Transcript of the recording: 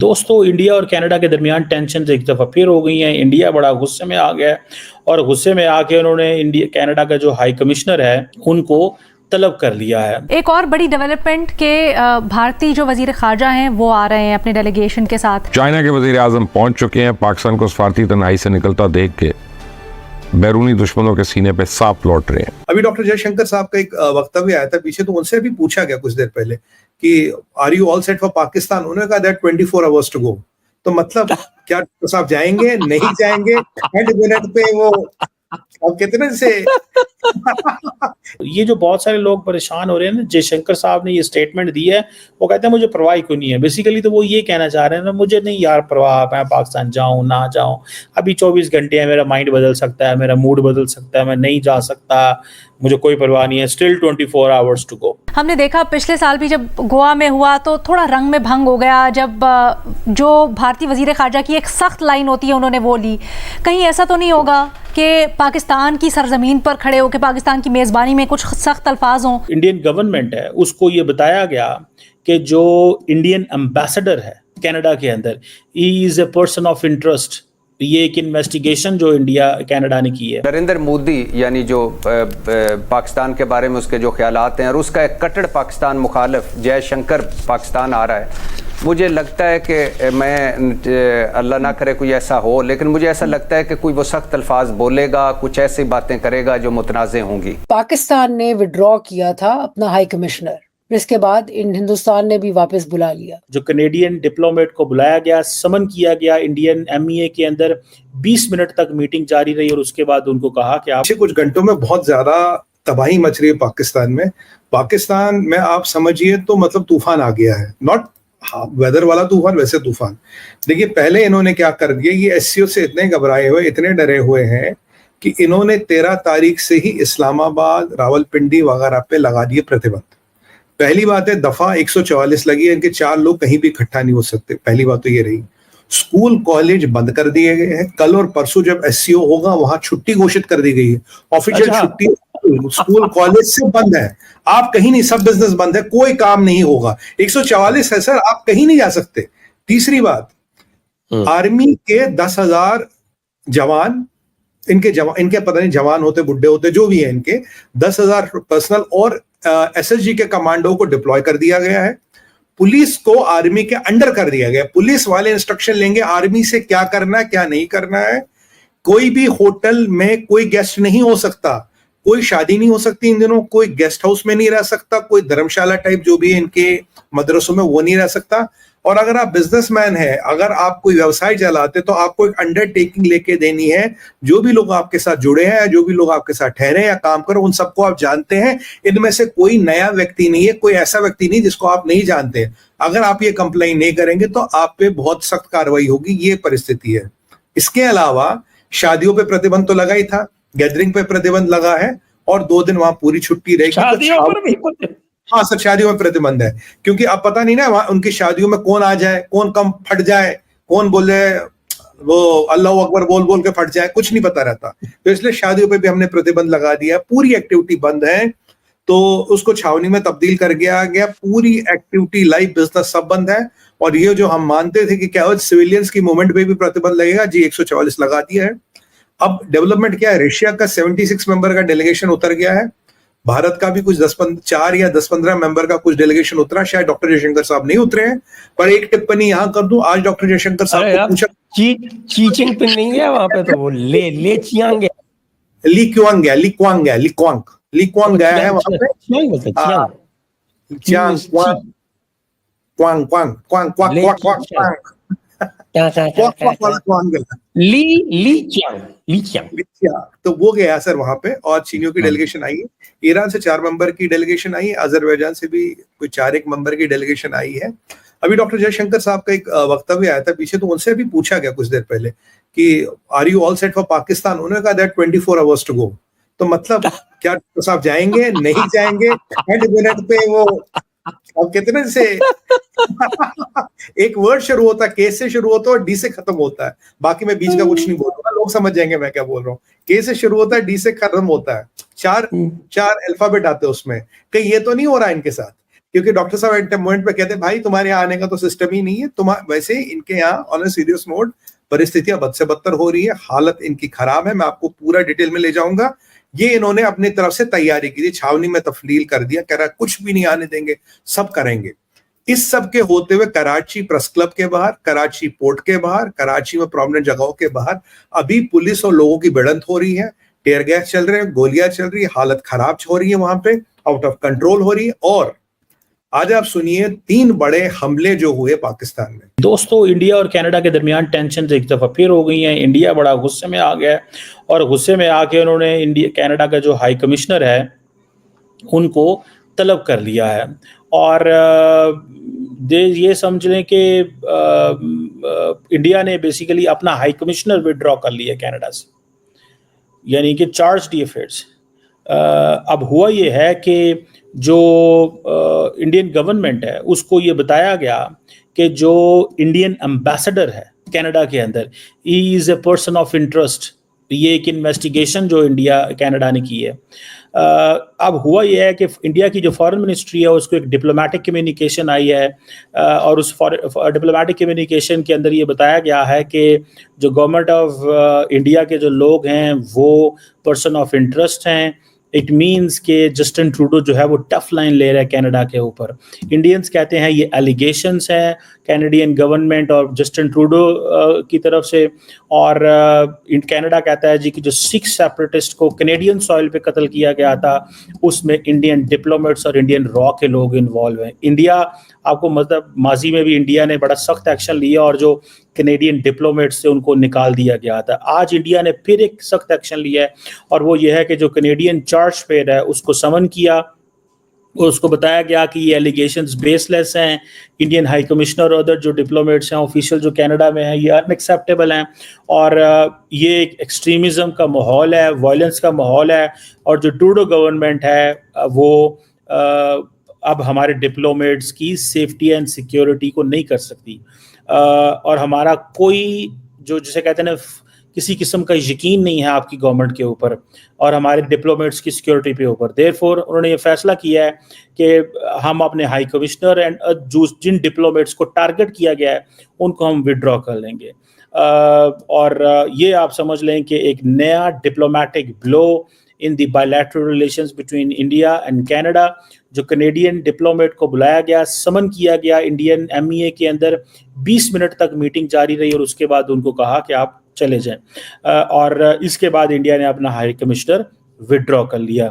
दोस्तों, इंडिया और कनाडा के दरमियान टेंशन एक दफ़ा फिर हो गई हैं। इंडिया बड़ा गुस्से में आ गया है और गुस्से में आके उन्होंने कनाडा का जो हाई कमिश्नर है उनको तलब कर लिया है। एक और बड़ी डेवलपमेंट के भारतीय जो वजीर खारजा हैं वो आ रहे हैं अपने डेलीगेशन के साथ। चाइना के वजीर आजम पहुंच चुके हैं। पाकिस्तान को सफारती तन्हाई से निकलता देख के बैरूनी दुश्मनों के सीने पे सांप लौट रहे हैं। अभी डॉक्टर जयशंकर साहब का एक वक्तव्य आया था पीछे, तो उनसे भी पूछा गया कुछ देर पहले कि are you all set for Pakistan. उन्होंने कहा दैट 24 आवर्स टू गो। तो मतलब क्या साहब जाएंगे नहीं जाएंगे एंड मिनट पे वो अब कितने से ये जो बहुत सारे लोग परेशान हो रहे हैं ना, जयशंकर साहब ने ये स्टेटमेंट दी है, वो कहते हैं मुझे परवाह क्यों नहीं है। बेसिकली तो वो ये कहना चाह रहे हैं ना, मुझे नहीं यार परवाह, मैं पाकिस्तान जाऊं ना जाऊं, अभी 24 घंटे है, मेरा माइंड बदल सकता है, मेरा मूड बदल सकता है, मैं नहीं जा सकता, मुझे कोई परवाह नहीं है, स्टिल 24 आवर्स टू गो। हमने देखा पिछले साल भी जब गोवा में हुआ तो थोड़ा रंग में भंग हो गया, जब जो भारतीय वजीर खारजा की एक सख्त लाइन होती है उन्होंने वो ली। कहीं ऐसा तो नहीं होगा कि पाकिस्तान की सरजमीन पर खड़े होकर पाकिस्तान की मेज़बानी में कुछ सख्त अल्फाज हों? इंडियन गवर्नमेंट है उसको ये बताया गया कि जो इंडियन एम्बेसडर है कनाडा के अंदर, he is a person of interest. ये एक इन्वेस्टिगेशन जो इंडिया कनाडा ने की है। नरेंद्र मोदी यानी जो पाकिस्तान के बारे में उसके जो ख्यालात हैं और उसका एक कट्टर पाकिस्तान मुखालिफ जयशंकर पाकिस्तान आ रहा है। मुझे लगता है कि मैं अल्लाह ना करे कोई ऐसा हो, लेकिन मुझे ऐसा लगता है कि कोई वो सख्त अल्फाज बोलेगा, कुछ ऐसी बातें करेगा जो मुतनाज़े होंगी। पाकिस्तान ने विड्रॉ किया था अपना हाई कमिश्नर, इसके बाद हिंदुस्तान ने भी वापस बुला लिया। जो कनेडियन डिप्लोमेट को बुलाया गया, समन किया गया इंडियन एमईए के अंदर, 20 मिनट तक मीटिंग जारी रही और उसके बाद उनको कहा कि आप कुछ घंटों में बहुत ज्यादा तबाही मच रही है पाकिस्तान में। पाकिस्तान में आप समझिए तो मतलब तूफान आ गया है, नॉट वेदर वाला तूफान, वैसे तूफान। देखिए पहले इन्होंने क्या कर दिया, ये एससीओ से इतने घबराए हुए, इतने डरे हुए हैं कि इन्होंने 13 तारीख से ही इस्लामाबाद, रावलपिंडी वगैरह पे लगा दिए प्रतिबंध। पहली बात है दफा 144 लगी है, इनके 4 लोग कहीं भी इकट्ठा नहीं हो सकते, पहली बात तो ये रही। स्कूल कॉलेज बंद कर दिए गए हैं। कल और परसों जब एससीओ होगा वहां छुट्टी घोषित कर दी गई है, ऑफिशियल छुट्टी। स्कूल कॉलेज से बंद है, आप कहीं नहीं, सब बिजनेस बंद है, कोई काम नहीं होगा। 144 है सर, आप कहीं नहीं जा सकते। तीसरी बात, आर्मी के 10,000 जवान, इनके पता नहीं जवान होते बुढ़े होते जो भी है, इनके 10,000 पर्सनल और एसएसजी के कमांडो को डिप्लॉय कर दिया गया है। पुलिस को आर्मी के अंडर कर दिया गया। पुलिस वाले इंस्ट्रक्शन लेंगे आर्मी से क्या करना है क्या नहीं करना है। कोई भी होटल में कोई गेस्ट नहीं हो सकता, कोई शादी नहीं हो सकती इन दिनों, कोई गेस्ट हाउस में नहीं रह सकता, कोई धर्मशाला टाइप जो भी है इनके मदरसों में वो नहीं रह सकता। और अगर आप बिजनेसमैन है, अगर आप कोई व्यवसाय चलाते तो आपको एक अंडरटेकिंग लेके देनी है। जो भी लोग आपके साथ जुड़े हैं, जो भी लोग आपके साथ ठहरे या काम करो, उन सबको आप जानते हैं। इनमें से कोई नया व्यक्ति नहीं है, कोई ऐसा व्यक्ति नहीं जिसको आप नहीं जानते। अगर आप ये कंप्लेन नहीं करेंगे तो आप पे बहुत सख्त कार्रवाई होगी, ये परिस्थिति है। इसके अलावा शादियों पे प्रतिबंध तो लगा ही था, गैदरिंग पे प्रतिबंध लगा है और 2 दिन वहां पूरी छुट्टी रहेगी। हाँ सर, शादियों में प्रतिबंध है, क्योंकि अब पता नहीं ना उनकी शादियों में कौन आ जाए, कौन कम फट जाए, कौन बोले वो अल्लाह अकबर बोल बोल के फट जाए, कुछ नहीं पता रहता। तो इसलिए शादियों पे भी हमने प्रतिबंध लगा दिया। पूरी एक्टिविटी बंद है, तो उसको छावनी में तब्दील कर गया। पूरी एक्टिविटी, लाइफ, बिजनेस सब बंद है। और ये जो हम मानते थे कि क्या सिविलियंस की मूवमेंट पे भी प्रतिबंध लगेगा, जी 144 लगा दिया है। अब डेवलपमेंट क्या है, रशिया का 76 मेंबर का डेलीगेशन उतर गया है। भारत का भी कुछ 4 या 10-15 मेंबर का कुछ डेलीगेशन उतरा। शायद डॉक्टर जयशंकर साहब नहीं उतरे हैं, पर एक टिप्पणी यहां कर दूं, आज डॉक्टर जयशंकर साहब को पूछा, चीचिंग पिन नहीं है वहां पे, तो वो ले चियांग गया, लिक्वांग गया है वहां पे, चियांग क्वांग क्वांग क्वांग क्वांग क्वांग क्वांग तो वो गया सर वहां पे। और चीनियों की डेलीगेशन आई है, ईरान से 4 मेंबर की डेलीगेशन आई है, अजरबैजान से भी कोई 4-1 मेंबर की डेलीगेशन आई है। अभी डॉक्टर जयशंकर साहब का एक वक्तव्य आया था पीछे, तो उनसे भी पूछा गया कुछ देर पहले कि are you all set for Pakistan. उन्होंने कहा दैट 24 आवर्स टू गो। तो मतलब क्या साहब जाएंगे नहीं जाएंगे एंड मिनट पे वो अब कितने से एक वर्ड शुरू होता है, के से शुरू होता है और डी से खत्म होता है। बाकी मैं बीच का कुछ नहीं बोल रहा, लोग समझ जाएंगे मैं क्या बोल रहा हूँ। के से शुरू होता है, डी से खत्म होता है, चार अल्फाबेट आते हैं उसमें। कहीं ये तो नहीं हो रहा है इनके साथ क्योंकि डॉक्टर साहब एट मोमेंट पे कहते हैं भाई तुम्हारे यहाँ आने का तो सिस्टम ही नहीं है, तुम वैसे इनके यहाँ ऑन अ सीरियस मोड परिस्थितियां बद से बदतर हो रही है, हालत इनकी खराब है, मैं आपको पूरा डिटेल में ले जाऊंगा। ये इन्होंने अपनी तरफ से तैयारी की थी, छावनी में तफलील कर दिया, कह रहा कुछ भी नहीं आने देंगे, सब करेंगे। इस सब के होते हुए कराची प्रेस क्लब के बाहर, कराची पोर्ट के बाहर, कराची में प्रोमिनेंट जगहों के बाहर अभी पुलिस और लोगों की भिड़ंत हो रही है, टेयर गैस चल रहे हैं, गोलियां चल रही है, हालत खराब हो रही है, वहां पे आउट ऑफ कंट्रोल हो रही है। और आज आप सुनिए 3 बड़े हमले जो हुए पाकिस्तान में। दोस्तों, इंडिया और कनाडा के दरमियान टेंशन एक दफा फिर हो गई हैं। इंडिया बड़ा गुस्से में आ गया है और गुस्से में आके उन्होंने इंडिया कनाडा का जो हाई कमिश्नर है उनको तलब कर लिया है और ये समझ लें कि इंडिया ने बेसिकली अपना हाई कमिश्नर विड्रॉ कर लिया कनाडा से, यानी कि चार्ज दी अफेयर्स। अब हुआ ये है कि जो इंडियन गवर्नमेंट है उसको ये बताया गया कि जो इंडियन एम्बेसडर है कनाडा के अंदर, he is a person of interest. ये एक इन्वेस्टिगेशन जो इंडिया कनाडा ने की है। अब हुआ यह है कि इंडिया की जो फॉरेन मिनिस्ट्री है उसको एक डिप्लोमेटिक कम्युनिकेशन आई है और उस डिप्लोमेटिक कम्युनिकेशन के अंदर ये बताया गया है कि जो गवर्नमेंट ऑफ इंडिया के जो लोग हैं वो पर्सन ऑफ इंटरेस्ट हैं। इट मीन्स कि जस्टिन ट्रूडो जो है वो टफ लाइन ले रहा है कनाडा के ऊपर। इंडियंस कहते हैं ये एलिगेशंस हैं कैनेडियन गवर्नमेंट और जस्टिन ट्रूडो की तरफ से, और कनाडा कहता है जी कि जो 6 सेपरेटिस्ट को कैनेडियन सॉइल पे कत्ल किया गया था उसमें इंडियन डिप्लोमेट्स और इंडियन रॉ के लोग इन्वॉल्व हैं। इंडिया, आपको मतलब माजी में भी इंडिया ने बड़ा सख्त एक्शन लिया और जो कैनेडियन डिप्लोमेट्स से उनको निकाल दिया गया था। आज इंडिया ने फिर एक सख्त एक्शन लिया है और वो ये है कि जो कैनेडियन चार्ज पेड है उसको समन किया, उसको बताया गया कि ये एलिगेशंस बेसलेस हैं। इंडियन हाई कमिश्नर और अदर जो डिप्लोमेट्स हैं ऑफिशियल जो कनाडा में हैं ये अनएक्सेप्टेबल हैं और ये एक एक्सट्रीमिज़म का माहौल है, वायलेंस का माहौल है। और जो ट्रूडो गवर्नमेंट है वो अब हमारे डिप्लोमेट्स की सेफ्टी एंड सिक्योरिटी को नहीं कर सकती और हमारा कोई जो जिसे कहते हैं ना किसी किस्म का यकीन नहीं है आपकी गवर्नमेंट के ऊपर और हमारे डिप्लोमेट्स की सिक्योरिटी पे ऊपर। देयरफॉर उन्होंने ये फैसला किया है कि हम अपने हाई कमिश्नर एंड जिन डिप्लोमेट्स को टारगेट किया गया है उनको हम विड्रॉ कर लेंगे। और ये आप समझ लें कि एक नया diplomatic blow in the bilateral relations between India and Canada. जो कैनेडियन डिप्लोमेट को बुलाया गया, समन किया गया इंडियन MEA के अंदर, 20 मिनट तक मीटिंग जारी रही और उसके बाद उनको कहा कि आप चले जाएं और इसके बाद इंडिया ने अपना हाई कमिश्नर विड्रॉ कर लिया।